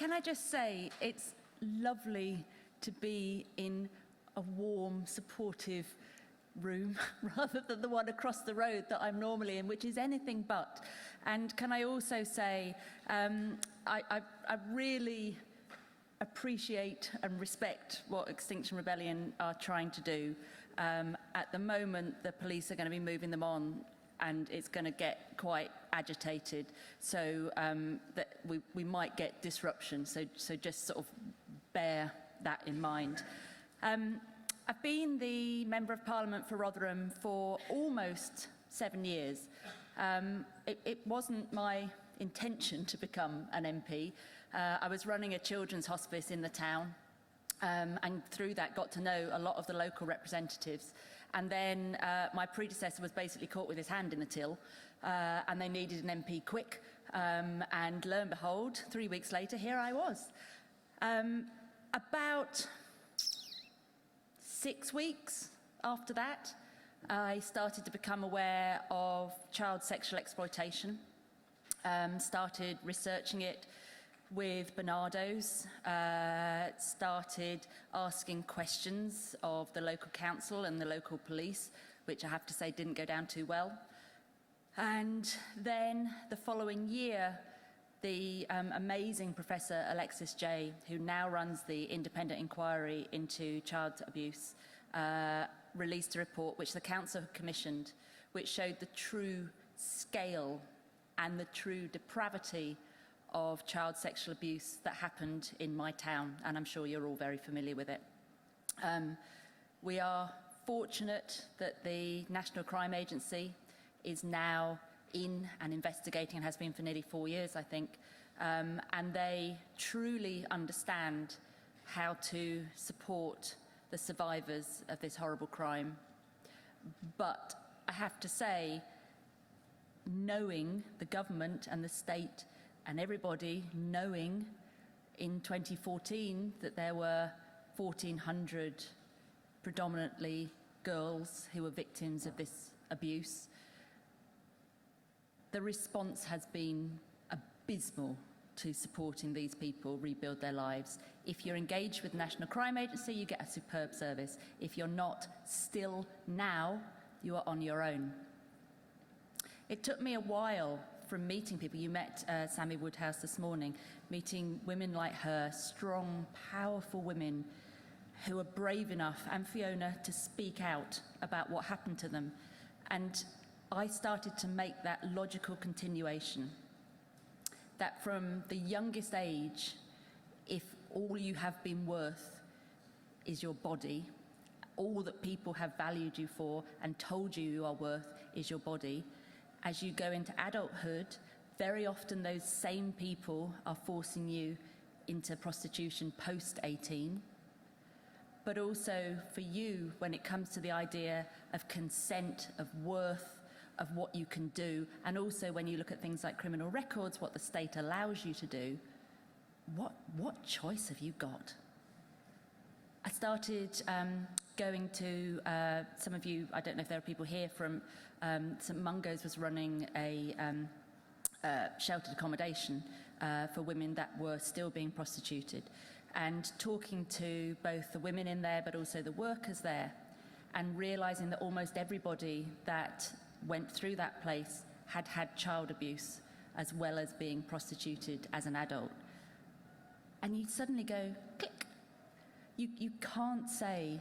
can I just say, it's lovely to be in a warm, supportive room rather than the one across the road that I'm normally in, which is anything but. And can I also say, I really appreciate and respect what Extinction Rebellion are trying to do. At the moment, the police are going to be moving them on, and it's going to get quite agitated, so that we might get disruption, so just sort of bear that in mind. I've been the Member of Parliament for Rotherham for almost 7 years. It wasn't my intention to become an MP. I was running a children's hospice in the town, and through that got to know a lot of the local representatives. And then my predecessor was basically caught with his hand in the till, and they needed an MP quick. And lo and behold, 3 weeks later, here I was. About 6 weeks after that, I started to become aware of child sexual exploitation, started researching it with Bernardo's, started asking questions of the local council and the local police, which I have to say didn't go down too well. And then the following year, the amazing Professor Alexis Jay, who now runs the independent inquiry into child abuse, released a report which the council had commissioned, which showed the true scale and the true depravity of child sexual abuse that happened in my town, and I'm sure you're all very familiar with it. We are fortunate that the National Crime Agency is now in and investigating, and has been for nearly 4 years, I think, and they truly understand how to support the survivors of this horrible crime. But I have to say, knowing the government and the state and everybody knowing in 2014 that there were 1,400 predominantly girls who were victims of this abuse, the response has been abysmal to supporting these people rebuild their lives. If you're engaged with the National Crime Agency, you get a superb service. If you're not, still now, you are on your own. It took me a while from meeting people. You met Sammy Woodhouse this morning, meeting women like her, strong, powerful women who are brave enough, and Fiona, to speak out about what happened to them. And I started to make that logical continuation, that from the youngest age, if all you have been worth is your body, all that people have valued you for and told you are worth is your body, as you go into adulthood, very often those same people are forcing you into prostitution post-18. But also for you, when it comes to the idea of consent, of worth, of what you can do, and also when you look at things like criminal records, what the state allows you to do, what choice have you got? I started going to, some of you, I don't know if there are people here from St Mungo's, was running a sheltered accommodation for women that were still being prostituted, and talking to both the women in there but also the workers there, and realising that almost everybody that went through that place had had child abuse as well as being prostituted as an adult. And you suddenly go, click. You can't say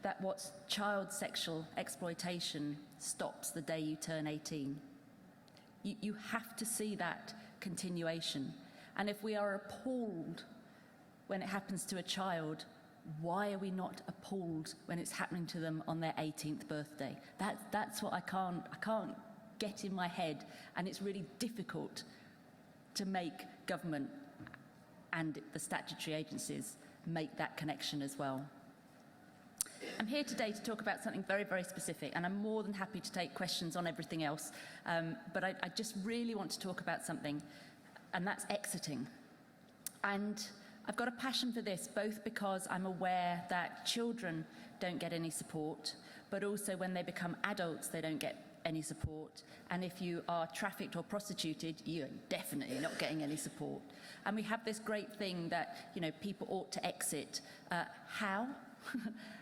that what's child sexual exploitation stops the day you turn 18. You have to see that continuation. And if we are appalled when it happens to a child, why are we not appalled when it's happening to them on their 18th birthday? That's what I can't get in my head, and it's really difficult to make government and the statutory agencies make that connection as well. I'm here today to talk about something very, very specific, and I'm more than happy to take questions on everything else, but I just really want to talk about something, and that's exiting. And I've got a passion for this, both because I'm aware that children don't get any support, but also when they become adults, they don't get any support. And if you are trafficked or prostituted, you're definitely not getting any support. And we have this great thing that, you know, people ought to exit. How?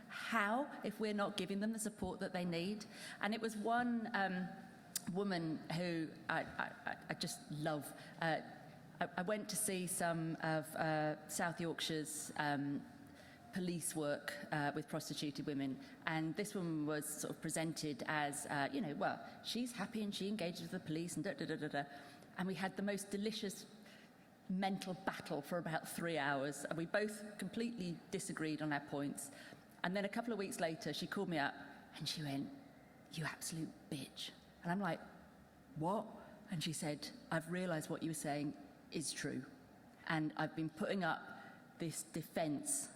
How, if we're not giving them the support that they need? And it was one woman who I just love. I went to see some of South Yorkshire's police work with prostituted women, and this woman was sort of presented as, you know, well, she's happy and she engages with the police and da-da-da-da-da. And we had the most delicious mental battle for about 3 hours, and we both completely disagreed on our points. And then a couple of weeks later, she called me up and she went, "You absolute bitch." And I'm like, "What?" And she said, "I've realised what you were saying is true. And I've been putting up this defence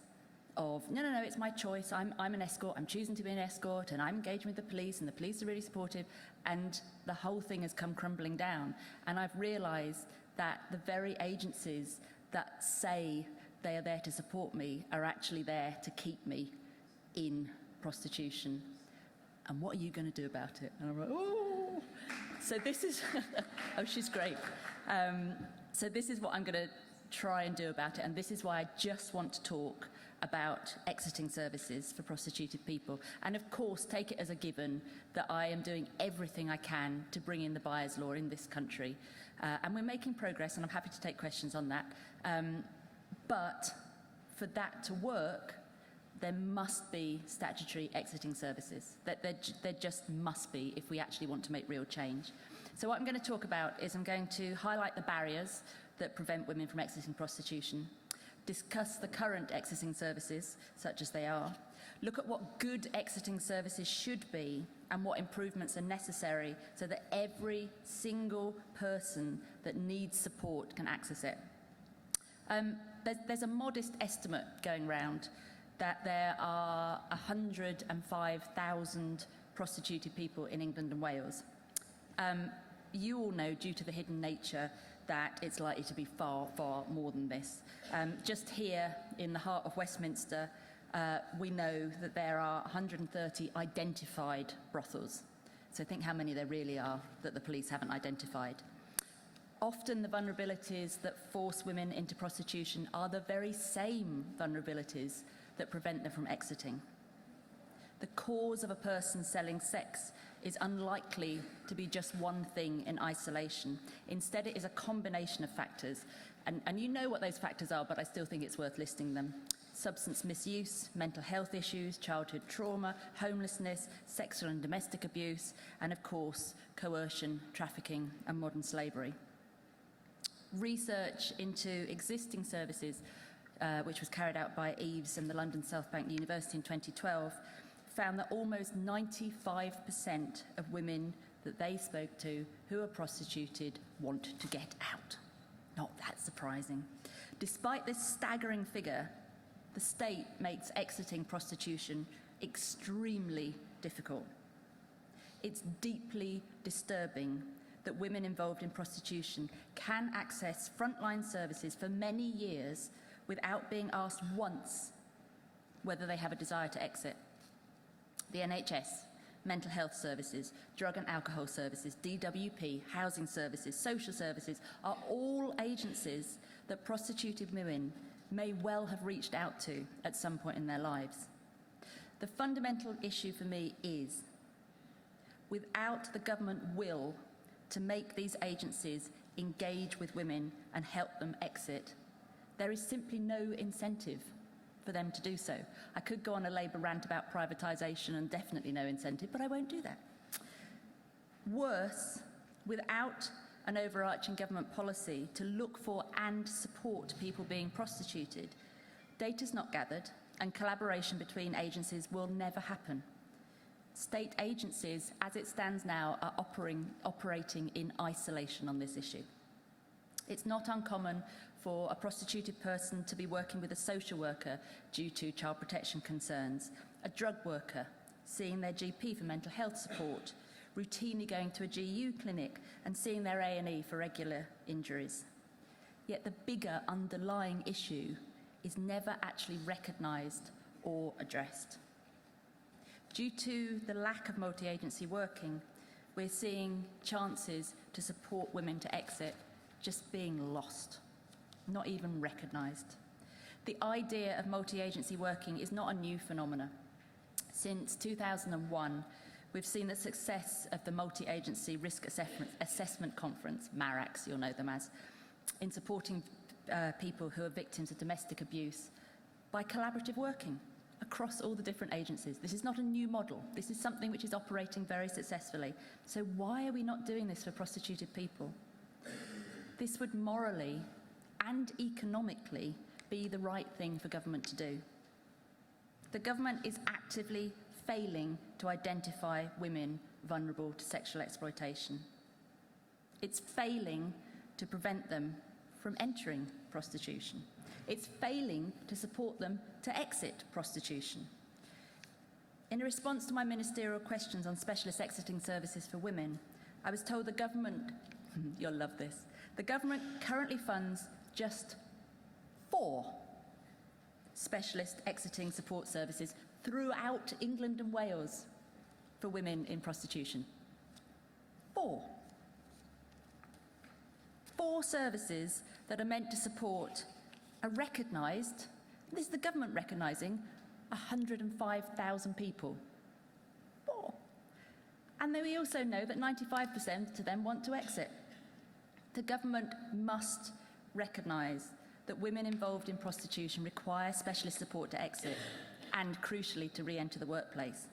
of, no, it's my choice. I'm an escort. I'm choosing to be an escort, and I'm engaging with the police, and the police are really supportive." And the whole thing has come crumbling down. And I've realised that the very agencies that say they are there to support me are actually there to keep me in prostitution. And what are you going to do about it? And I'm like, oh. So this is, oh, she's great. So this is what I'm going to try and do about it. And this is why I just want to talk about exiting services for prostituted people. And of course, take it as a given that I am doing everything I can to bring in the buyer's law in this country. And we're making progress, and I'm happy to take questions on that. But for that to work, there must be statutory exiting services. There just must be if we actually want to make real change. So what I'm going to talk about is I'm going to highlight the barriers that prevent women from exiting prostitution, discuss the current exiting services, such as they are, look at what good exiting services should be and what improvements are necessary so that every single person that needs support can access it. There's a modest estimate going round that there are 105,000 prostituted people in England and Wales. You all know, due to the hidden nature, that it's likely to be far, far more than this. Just here in the heart of Westminster, we know that there are 130 identified brothels. So think how many there really are that the police haven't identified. Often the vulnerabilities that force women into prostitution are the very same vulnerabilities that prevent them from exiting. The cause of a person selling sex is unlikely to be just one thing in isolation. Instead, it is a combination of factors. And you know what those factors are, but I still think it's worth listing them. Substance misuse, mental health issues, childhood trauma, homelessness, sexual and domestic abuse, and of course, coercion, trafficking, and modern slavery. Research into existing services, which was carried out by Eves and the London South Bank University in 2012, found that almost 95% of women that they spoke to who are prostituted want to get out. Not that surprising. Despite this staggering figure, the state makes exiting prostitution extremely difficult. It's deeply disturbing that women involved in prostitution can access frontline services for many years without being asked once whether they have a desire to exit. The NHS, mental health services, drug and alcohol services, DWP, housing services, social services are all agencies that prostituted women may well have reached out to at some point in their lives. The fundamental issue for me is, without the government will to make these agencies engage with women and help them exit, there is simply no incentive for them to do so. I could go on a Labour rant about privatisation and definitely no incentive, but I won't do that. Worse, without an overarching government policy to look for and support people being prostituted, data's not gathered and collaboration between agencies will never happen. State agencies, as it stands now, are operating in isolation on this issue. It's not uncommon for a prostituted person to be working with a social worker due to child protection concerns, a drug worker seeing their GP for mental health support, routinely going to a GU clinic and seeing their A&E for regular injuries. Yet the bigger underlying issue is never actually recognised or addressed. Due to the lack of multi-agency working, we're seeing chances to support women to exit just being lost, not even recognised. The idea of multi-agency working is not a new phenomenon. Since 2001, we've seen the success of the Multi-Agency Risk Assessment Conference, MARACS, you'll know them as, in supporting people who are victims of domestic abuse by collaborative working across all the different agencies. This is not a new model. This is something which is operating very successfully. So why are we not doing this for prostituted people? This would morally and economically be the right thing for government to do. The government is actively failing to identify women vulnerable to sexual exploitation. It's failing to prevent them from entering prostitution. It's failing to support them to exit prostitution. In a response to my ministerial questions on specialist exiting services for women, I was told the government, you'll love this, the government currently funds just 4 specialist exiting support services throughout England and Wales for women in prostitution. 4. 4 services that are meant to support a recognised, this is the government recognising, 105,000 people. 4. And then we also know that 95% of them want to exit. The government must recognise that women involved in prostitution require specialist support to exit and, crucially, to re-enter the workplace.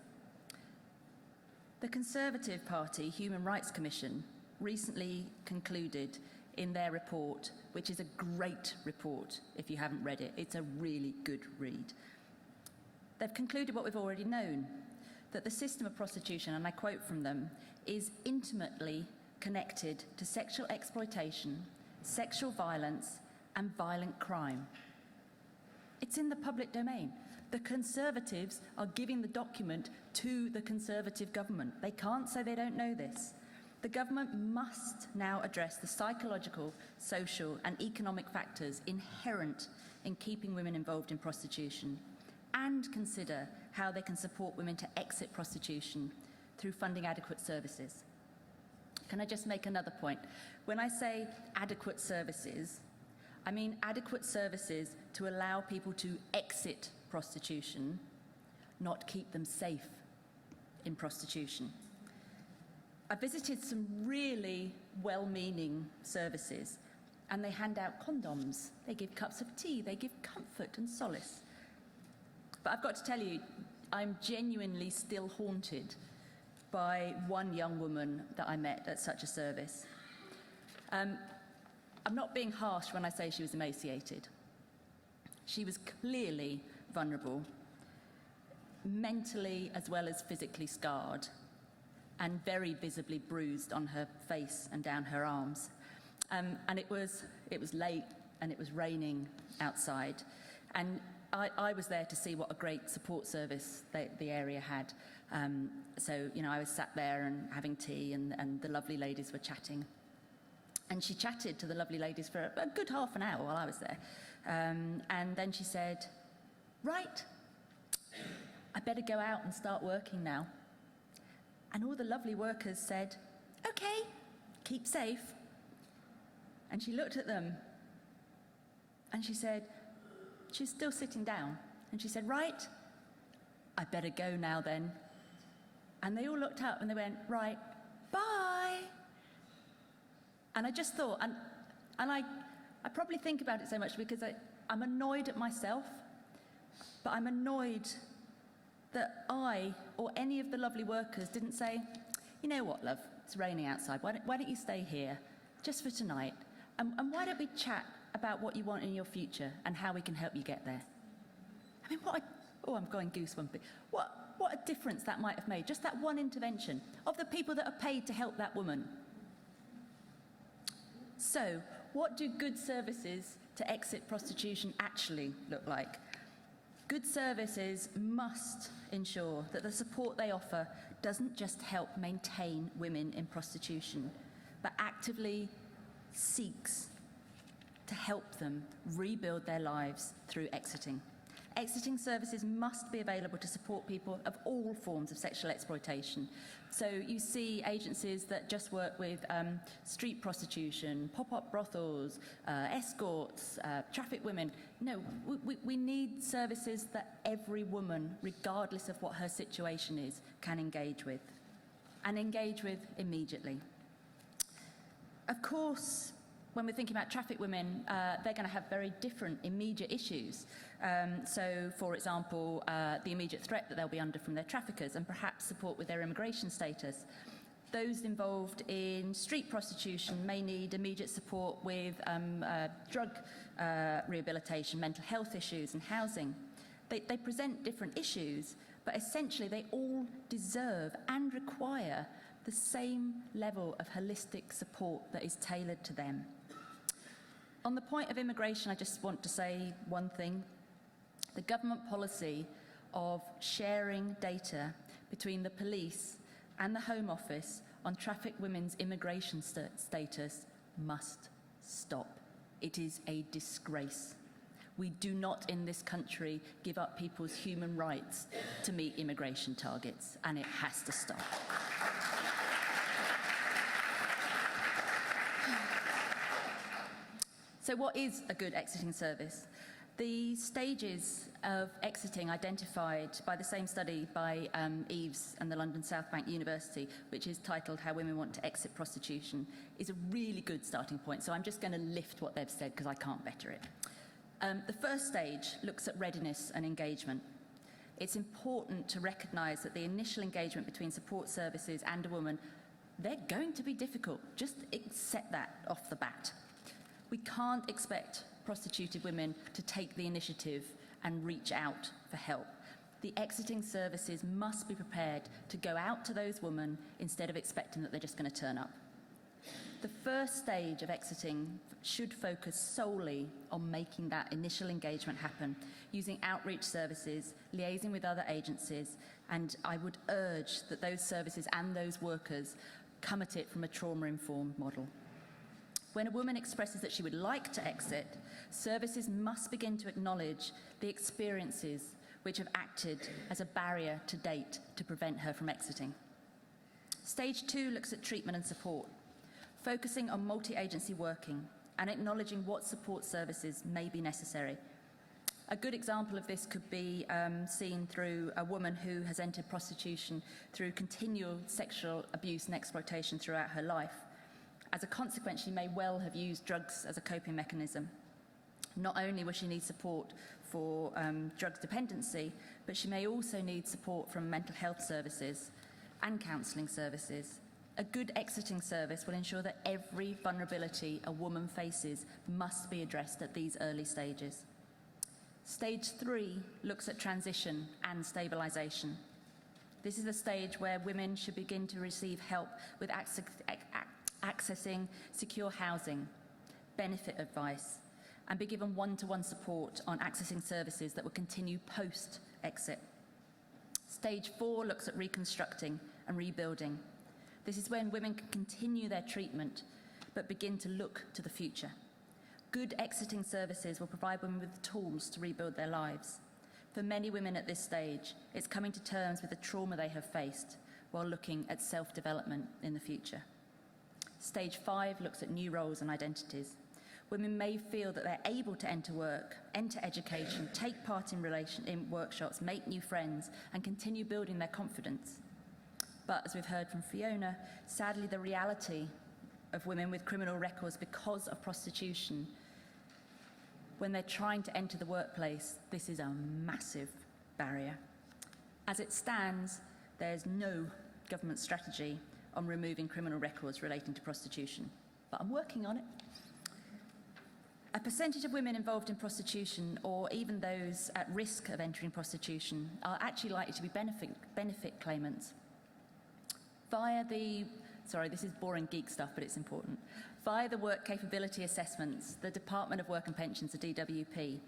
The Conservative Party Human Rights Commission recently concluded in their report, which is a great report if you haven't read it, it's a really good read. They've concluded what we've already known, that the system of prostitution, and I quote from them, is intimately connected to sexual exploitation, sexual violence, and violent crime. It's in the public domain. The Conservatives are giving the document to the Conservative government. They can't say they don't know this. The government must now address the psychological, social, and economic factors inherent in keeping women involved in prostitution, and consider how they can support women to exit prostitution through funding adequate services. Can I just make another point? When I say adequate services, I mean adequate services to allow people to exit prostitution, not keep them safe in prostitution. I visited some really well-meaning services, and they hand out condoms, they give cups of tea, they give comfort and solace. But I've got to tell you, I'm genuinely still haunted by one young woman that I met at such a service. I'm not being harsh when I say she was emaciated. She was clearly vulnerable, mentally as well as physically scarred, and very visibly bruised on her face and down her arms. And it was late and it was raining outside. And I was there to see what a great support service the area had. So, you know, I was sat there and having tea, and the lovely ladies were chatting. And she chatted to the lovely ladies for a good half an hour while I was there. And then she said, "Right, I better go out and start working now." And all the lovely workers said, "Okay, keep safe." And she looked at them and she said, she was still sitting down, and she said, "Right, I better go now then." And they all looked up and they went, "Right, bye." And I just thought, and I probably think about it so much because I'm annoyed at myself, but I'm annoyed that I or any of the lovely workers didn't say, "You know what, love, it's raining outside, why don't you stay here just for tonight, and why don't we chat about what you want in your future and how we can help you get there." I mean, I'm going goosebumpy. What a difference that might have made, just that one intervention of the people that are paid to help that woman. So, what do good services to exit prostitution actually look like? Good services must ensure that the support they offer doesn't just help maintain women in prostitution, but actively seeks to help them rebuild their lives through exiting. Exiting services must be available to support people of all forms of sexual exploitation. So you see agencies that just work with street prostitution, pop-up brothels, escorts, traffic women. No, we need services that every woman, regardless of what her situation is, can engage with, and engage with immediately. Of course, when we're thinking about traffic women, they're going to have very different immediate issues. So, for example, the immediate threat that they'll be under from their traffickers, and perhaps support with their immigration status. Those involved in street prostitution may need immediate support with drug rehabilitation, mental health issues and housing. They present different issues, but essentially they all deserve and require the same level of holistic support that is tailored to them. On the point of immigration, I just want to say one thing. The government policy of sharing data between the police and the Home Office on trafficked women's immigration status must stop. It is a disgrace. We do not in this country give up people's human rights to meet immigration targets, and it has to stop. So what is a good exiting service? The stages of exiting identified by the same study by Eves and the London South Bank University, which is titled How Women Want to Exit Prostitution, is a really good starting point. So I'm just going to lift what they've said because I can't better it. The first stage looks at readiness and engagement. It's important to recognise that the initial engagement between support services and a woman, they're going to be difficult. Just accept that off the bat. We can't expect prostituted women to take the initiative and reach out for help. The exiting services must be prepared to go out to those women instead of expecting that they're just going to turn up. The first stage of exiting should focus solely on making that initial engagement happen, using outreach services, liaising with other agencies, and I would urge that those services and those workers come at it from a trauma-informed model. When a woman expresses that she would like to exit, services must begin to acknowledge the experiences which have acted as a barrier to date to prevent her from exiting. Stage 2 looks at treatment and support, focusing on multi-agency working and acknowledging what support services may be necessary. A good example of this could be seen through a woman who has entered prostitution through continual sexual abuse and exploitation throughout her life. As a consequence, she may well have used drugs as a coping mechanism. Not only will she need support for drug dependency, but she may also need support from mental health services and counselling services. A good exiting service will ensure that every vulnerability a woman faces must be addressed at these early stages. Stage 3 looks at transition and stabilisation. This is a stage where women should begin to receive help with accessing secure housing, benefit advice, and be given one-to-one support on accessing services that will continue post-exit. Stage 4 looks at reconstructing and rebuilding. This is when women can continue their treatment but begin to look to the future. Good exiting services will provide women with the tools to rebuild their lives. For many women at this stage, it's coming to terms with the trauma they have faced while looking at self-development in the future. Stage 5 looks at new roles and identities. Women may feel that they're able to enter work, enter education, take part in workshops, make new friends, and continue building their confidence. But as we've heard from Fiona, sadly the reality of women with criminal records because of prostitution, when they're trying to enter the workplace, this is a massive barrier. As it stands, there's no government strategy on removing criminal records relating to prostitution, but I'm working on it. A percentage of women involved in prostitution, or even those at risk of entering prostitution, are actually likely to be benefit claimants. Via the, this is boring geek stuff, but it's important. Via the work capability assessments, the Department of Work and Pensions, the DWP,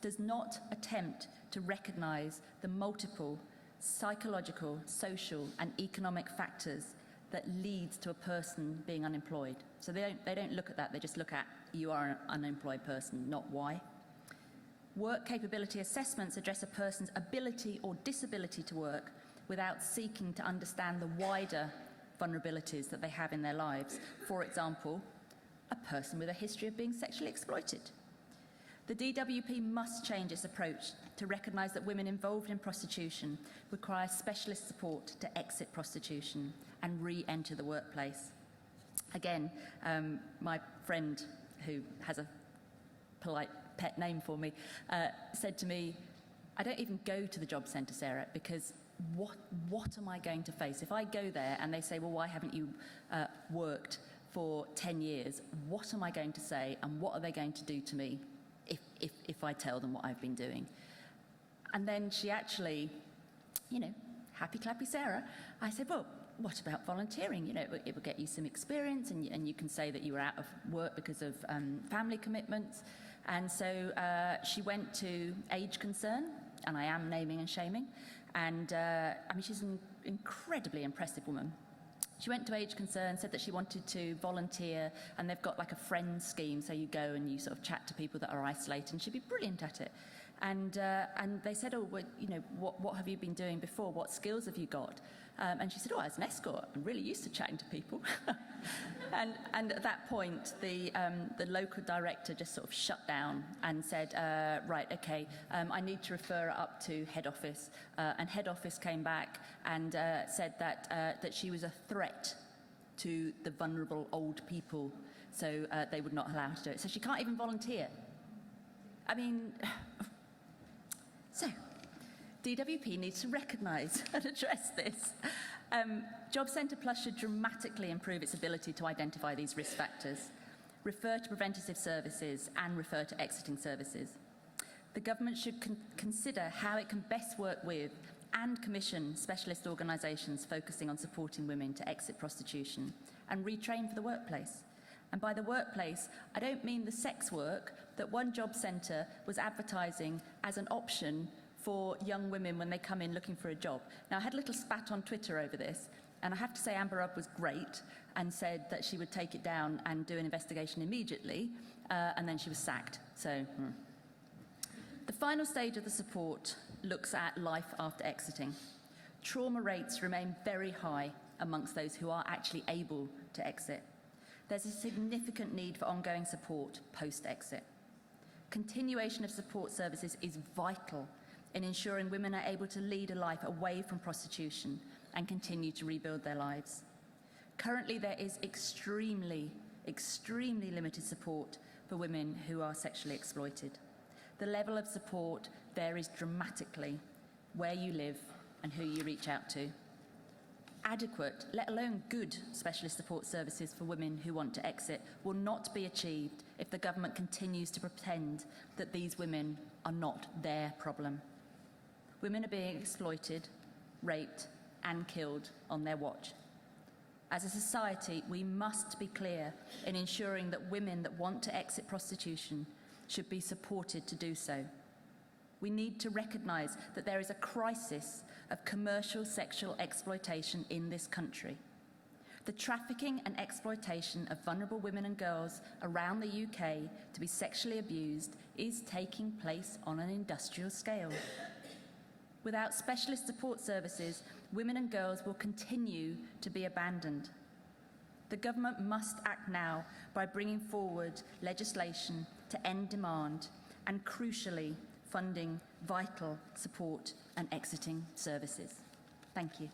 does not attempt to recognise the multiple psychological, social and economic factors that leads to a person being unemployed. So they don't look at that, they just look at you are an unemployed person, not why. Work capability assessments address a person's ability or disability to work without seeking to understand the wider vulnerabilities that they have in their lives. For example, a person with a history of being sexually exploited. The DWP must change its approach to recognise that women involved in prostitution require specialist support to exit prostitution and re-enter the workplace. Again, my friend, who has a polite pet name for me, said to me, I don't even go to the job centre, Sarah, because what am I going to face? If I go there and they say, well, why haven't you worked for 10 years? What am I going to say, and what are they going to do to me if I tell them what I've been doing? And then she actually, you know, happy clappy Sarah, I said, well, what about volunteering? You know, it will get you some experience, and you can say that you were out of work because of family commitments. And so she went to Age Concern, and I am naming and shaming, and I mean, she's an incredibly impressive woman. She went to Age Concern, said that she wanted to volunteer, and they've got like a friend scheme, so you go and you sort of chat to people that are isolated, and she'd be brilliant at it. And they said, oh, well, you know, what have you been doing before? What skills have you got? And she said, oh, as an escort, I'm really used to chatting to people. and at that point, the local director just sort of shut down and said, right, okay, I need to refer it up to head office. And head office came back and said that she was a threat to the vulnerable old people, so they would not allow her to do it. So she can't even volunteer. I mean, so DWP needs to recognise and address this. Job Centre Plus should dramatically improve its ability to identify these risk factors, refer to preventative services, and refer to exiting services. The government should consider how it can best work with and commission specialist organisations focusing on supporting women to exit prostitution and retrain for the workplace. And by the workplace, I don't mean the sex work that one job centre was advertising as an option for young women when they come in looking for a job. Now, I had a little spat on Twitter over this, and I have to say Amber Rudd was great and said that she would take it down and do an investigation immediately, and then she was sacked. So, The final stage of the support looks at life after exiting. Trauma rates remain very high amongst those who are actually able to exit. There's a significant need for ongoing support post-exit. Continuation of support services is vital in ensuring women are able to lead a life away from prostitution and continue to rebuild their lives. Currently, there is extremely limited support for women who are sexually exploited. The level of support varies dramatically where you live and who you reach out to. Adequate, let alone good, specialist support services for women who want to exit will not be achieved if the government continues to pretend that these women are not their problem. Women are being exploited, raped, and killed on their watch. As a society, we must be clear in ensuring that women that want to exit prostitution should be supported to do so. We need to recognise that there is a crisis of commercial sexual exploitation in this country. The trafficking and exploitation of vulnerable women and girls around the UK to be sexually abused is taking place on an industrial scale. Without specialist support services, women and girls will continue to be abandoned. The government must act now by bringing forward legislation to end demand and, crucially, funding vital support and exiting services. Thank you.